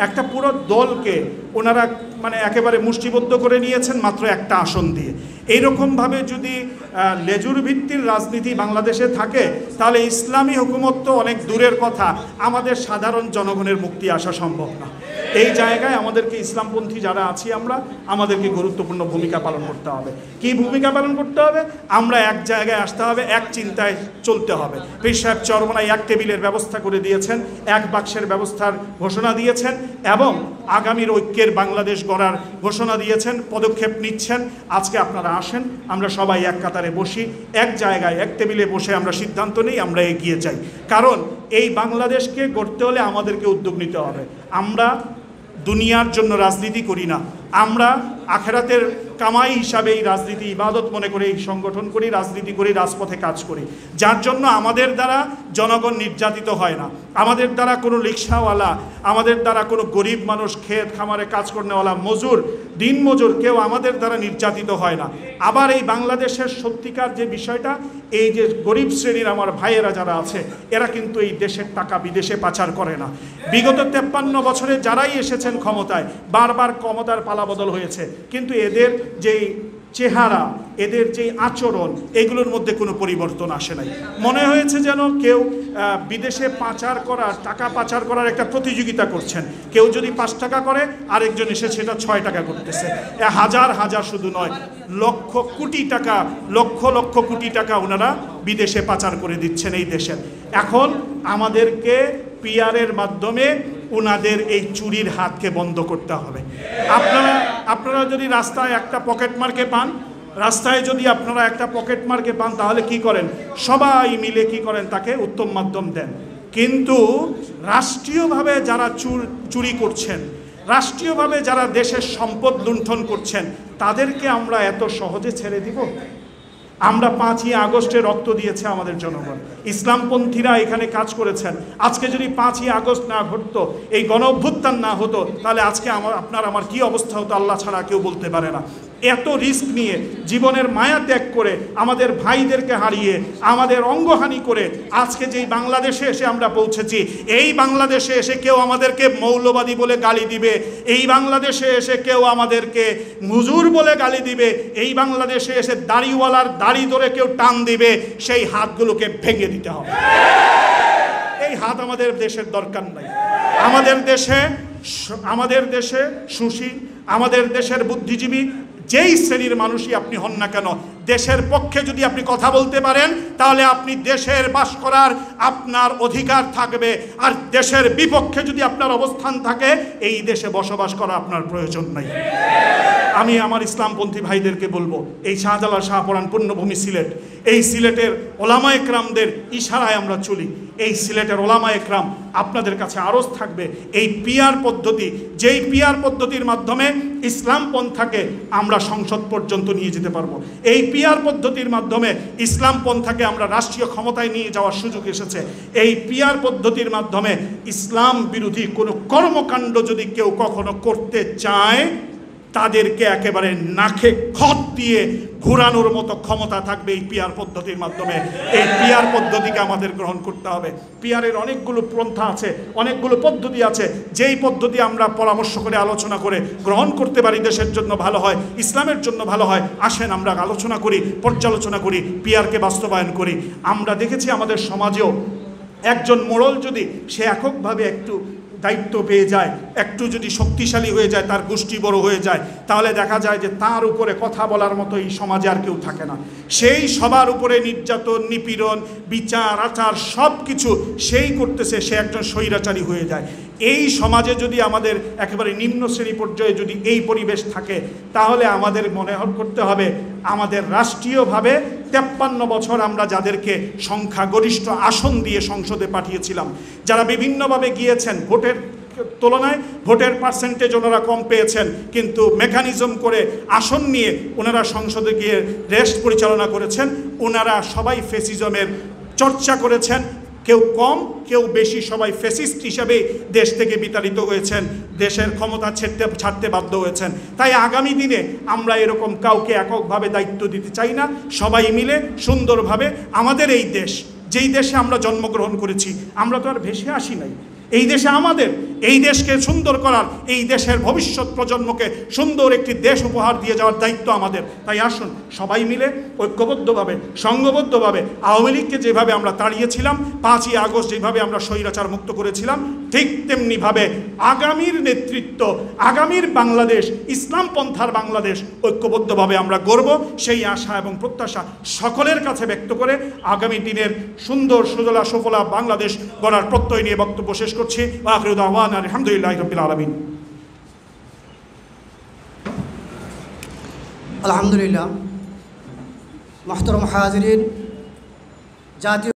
একটা পুরো দলকে ওনারা মানে একেবারে মুষ্টিবদ্ধ করে নিয়েছেন মাত্র একটা আসন দিয়ে। এইরকমভাবে যদি লেজুর ভিত্তির রাজনীতি বাংলাদেশে থাকে তাহলে ইসলামী হুকুমত তো অনেক দূরের কথা, আমাদের সাধারণ জনগণের মুক্তি আসা সম্ভব না। এই জায়গায় আমাদেরকে ইসলামপন্থী যারা আছি আমাদেরকে গুরুত্বপূর্ণ ভূমিকা পালন করতে হবে। কি ভূমিকা পালন করতে হবে? আমরা এক জায়গায় আসতে হবে, এক চিন্তায় চলতে হবে। পীর সাহেব চরমনাই এক টেবিলের ব্যবস্থা করে দিয়েছেন, এক বাক্সের ব্যবস্থার ঘোষণা দিয়েছেন এবং আগামীর ঐক্যের বাংলাদেশ গড়ার ঘোষণা দিয়েছেন, পদক্ষেপ নিচ্ছেন। আজকে আপনারা আসেন, আমরা সবাই এক কাতারে বসি, এক জায়গায় এক টেবিলে বসে আমরা সিদ্ধান্ত নিই, আমরা এগিয়ে যাই। কারণ এই বাংলাদেশকে গড়তে হলে আমাদেরকে উদ্যোগ নিতে হবে। আমরা দুনিয়ার জন্য রাজনীতি করি না, আমরা আখেরাতের কামাই হিসাবে এই রাজনীতি ইবাদত মনে করে এই সংগঠন করি, রাজনীতি করি, রাজপথে কাজ করি, যার জন্য আমাদের দ্বারা জনগণ নির্যাতিত হয় না, আমাদের দ্বারা কোনো রিক্সাওয়ালা, আমাদের দ্বারা কোনো গরিব মানুষ, ক্ষেত খামারে কাজ করেওয়ালা মজুর, দিন মজুর কেউ আমাদের দ্বারা নির্যাতিত হয় না। আবার এই বাংলাদেশের সত্যিকার যে বিষয়টা, এই যে গরিব শ্রেণীর আমার ভাইয়েরা যারা আছে, এরা কিন্তু এই দেশের টাকা বিদেশে পাচার করে না। বিগত 53 বছরে যারাই এসেছেন ক্ষমতায়, বারবার ক্ষমতার পালাবদল হয়েছে, কিন্তু এদের যেই চেহারা, এদের যেই আচরণ, এগুলোর মধ্যে কোনো পরিবর্তন আসে নাই। মনে হয়েছে যেন কেউ বিদেশে পাচার করার, টাকা পাচার করার একটা প্রতিযোগিতা করছেন। কেউ যদি 5 টাকা করে, আরেকজন এসে সেটা 6 টাকা করতেছে। হাজার হাজার শুধু নয়, লক্ষ কোটি টাকা, লক্ষ লক্ষ কোটি টাকা ওনারা বিদেশে পাচার করে দিচ্ছেন এই দেশের। এখন আমাদেরকে পিআরের মাধ্যমে ওনাদের এই চুরির হাতকে বন্ধ করতে হবে। আপনারা যদি রাস্তায় একটা পকেট মার্কে পান, তাহলে কি করেন? সবাই মিলে কি করেন? তাকে উত্তম মাধ্যম দেন। কিন্তু রাষ্ট্রীয়ভাবে যারা চুরি করছেন, রাষ্ট্রীয়ভাবে যারা দেশের সম্পদ লুণ্ঠন করছেন, তাদেরকে আমরা এত সহজে ছেড়ে দিব? আমরা 5ই আগস্টে রক্ত দিয়েছে আমাদের জনগণ, ইসলামপন্থীরা এখানে কাজ করেছেন। আজকে যদি 5ই আগস্ট না ঘটতো, এই গণ অভ্যুত্থান না হতো, তাহলে আজকে আমার কি অবস্থা হতো আল্লাহ ছাড়া কেউ বলতে পারে না। এত রিস্ক নিয়ে, জীবনের মায়া ত্যাগ করে, আমাদের ভাইদেরকে হারিয়ে, আমাদের অঙ্গহানি করে আজকে যেই বাংলাদেশে এসে আমরা পৌঁছেছি, এই বাংলাদেশে এসে কেউ আমাদেরকে মৌলবাদী বলে গালি দিবে, এই বাংলাদেশে এসে কেউ আমাদেরকে মুজুর বলে গালি দিবে, এই বাংলাদেশে এসে দাড়িওয়ালার দাড়ি ধরে কেউ টান দিবে, সেই হাতগুলোকে ভেঙে দিতে হবে। এই হাত আমাদের দেশের দরকার নাই। আমাদের দেশে সুশীল, আমাদের দেশের বুদ্ধিজীবী যেই শ্রেণীর মানুষই আপনি হন না কেন, দেশের পক্ষে যদি আপনি কথা বলতে পারেন, তাহলে আপনি দেশের বাস করার আপনার অধিকার থাকবে। আর দেশের বিপক্ষে যদি আপনার অবস্থান থাকে, এই দেশে বসবাস করা আপনার প্রয়োজন নাই। আমি আমার ইসলামপন্থী ভাইদেরকে বলবো, এই শাহজালাল শাহপরান পুণ্যভূমি সিলেট, এই সিলেটের ওলামা একরামদের ইশারায় আমরা চলি। এই সিলেটের ওলামা একরাম আপনাদের কাছে আরজ থাকবে, এই পিআর পদ্ধতি, যেই পিআর পদ্ধতির মাধ্যমে ইসলাম পন্থাকে আমরা সংসদ পর্যন্ত নিয়ে যেতে পারবো, এই পিআর পদ্ধতির মাধ্যমে ইসলাম পন্থাকে আমরা রাষ্ট্রীয় ক্ষমতায় নিয়ে যাওয়ার সুযোগ এসেছে। এই পিআর পদ্ধতির মাধ্যমে ইসলাম বিরোধী কোনো কর্মকাণ্ড যদি কেউ কখনো করতে চায়, তাদেরকে একেবারে নাকে খত দিয়ে ঘোরানোর মতো ক্ষমতা থাকবে এই পিআর পদ্ধতির মাধ্যমে। এই পিআর পদ্ধতিকে আমাদের গ্রহণ করতে হবে। পিআরের অনেকগুলো পন্থা আছে, অনেকগুলো পদ্ধতি আছে, যেই পদ্ধতি আমরা পরামর্শ করে, আলোচনা করে গ্রহণ করতে পারি, দেশের জন্য ভালো হয়, ইসলামের জন্য ভালো হয়। আসেন আমরা আলোচনা করি, পর্যালোচনা করি, পিআরকে বাস্তবায়ন করি। আমরা দেখেছি আমাদের সমাজেও একজন মোড়ল যদি সে এককভাবে একটু দায়িত্ব পেয়ে যায়, একটু যদি শক্তিশালী হয়ে যায়, তার গোষ্ঠী বড় হয়ে যায়, তাহলে দেখা যায় যে তার উপরে কথা বলার মতো এই সমাজে আর কেউ থাকে না। সেই সবার উপরে নির্যাতন, নিপীড়ন, বিচার আচার সব কিছু সেই করতেছে, সে একজন স্বৈরাচারী হয়ে যায়। এই সমাজে যদি আমাদের একেবারে নিম্ন শ্রেণী পর্যায়ে যদি এই পরিবেশ থাকে, তাহলে আমাদের মনে করতে হবে আমাদের রাষ্ট্রীয়ভাবে 53 বছর আমরা যাদেরকে সংখ্যাগরিষ্ঠ আসন দিয়ে সংসদে পাঠিয়েছিলাম, যারা বিভিন্নভাবে গিয়েছেন, ভোটের তুলনায় ভোটের পার্সেন্টেজ ওনারা কম পেয়েছেন, কিন্তু মেকানিজম করে আসন নিয়ে ওনারা সংসদে গিয়ে রেস্ট পরিচালনা করেছেন। ওনারা সবাই ফ্যাসিজমের চর্চা করেছেন, কেউ কম কেউ বেশি, সবাই ফ্যাসিস্ট হিসাবে দেশ থেকে বিতাড়িত হয়েছেন, দেশের ক্ষমতা ছাড়তে বাধ্য হয়েছেন। তাই আগামী দিনে আমরা এরকম কাউকে এককভাবে দায়িত্ব দিতে চাই না। সবাই মিলে সুন্দরভাবে আমাদের এই দেশ, যেই দেশে আমরা জন্মগ্রহণ করেছি, আমরা তো আর ভেসে আসি নাই, এই দেশে আমাদের, এই দেশকে সুন্দর করার, এই দেশের ভবিষ্যৎ প্রজন্মকে সুন্দর একটি দেশ উপহার দিয়ে যাওয়ার দায়িত্ব আমাদের। তাই আসুন সবাই মিলে ঐক্যবদ্ধভাবে, সংঘবদ্ধভাবে আওয়ামী লীগকে যেভাবে আমরা তাড়িয়েছিলাম, 5ই আগস্ট যেভাবে আমরা স্বৈরাচার মুক্ত করেছিলাম, ঠিক তেমনিভাবে আগামীর নেতৃত্ব, আগামীর বাংলাদেশ, ইসলাম পন্থার বাংলাদেশ ঐক্যবদ্ধভাবে আমরা গড়ব, সেই আশা এবং প্রত্যাশা সকলের কাছে ব্যক্ত করে আগামী দিনের সুন্দর সুজলা সফলা বাংলাদেশ গড়ার প্রত্যয় নিয়ে বক্তব্য শেষ করছি। আখিরু দাওয়ানা আলহামদুলিল্লাহি রাব্বিল আলামিন। আলহামদুলিল্লাহ। মুহতারাম হাজিরিন, জাতীয়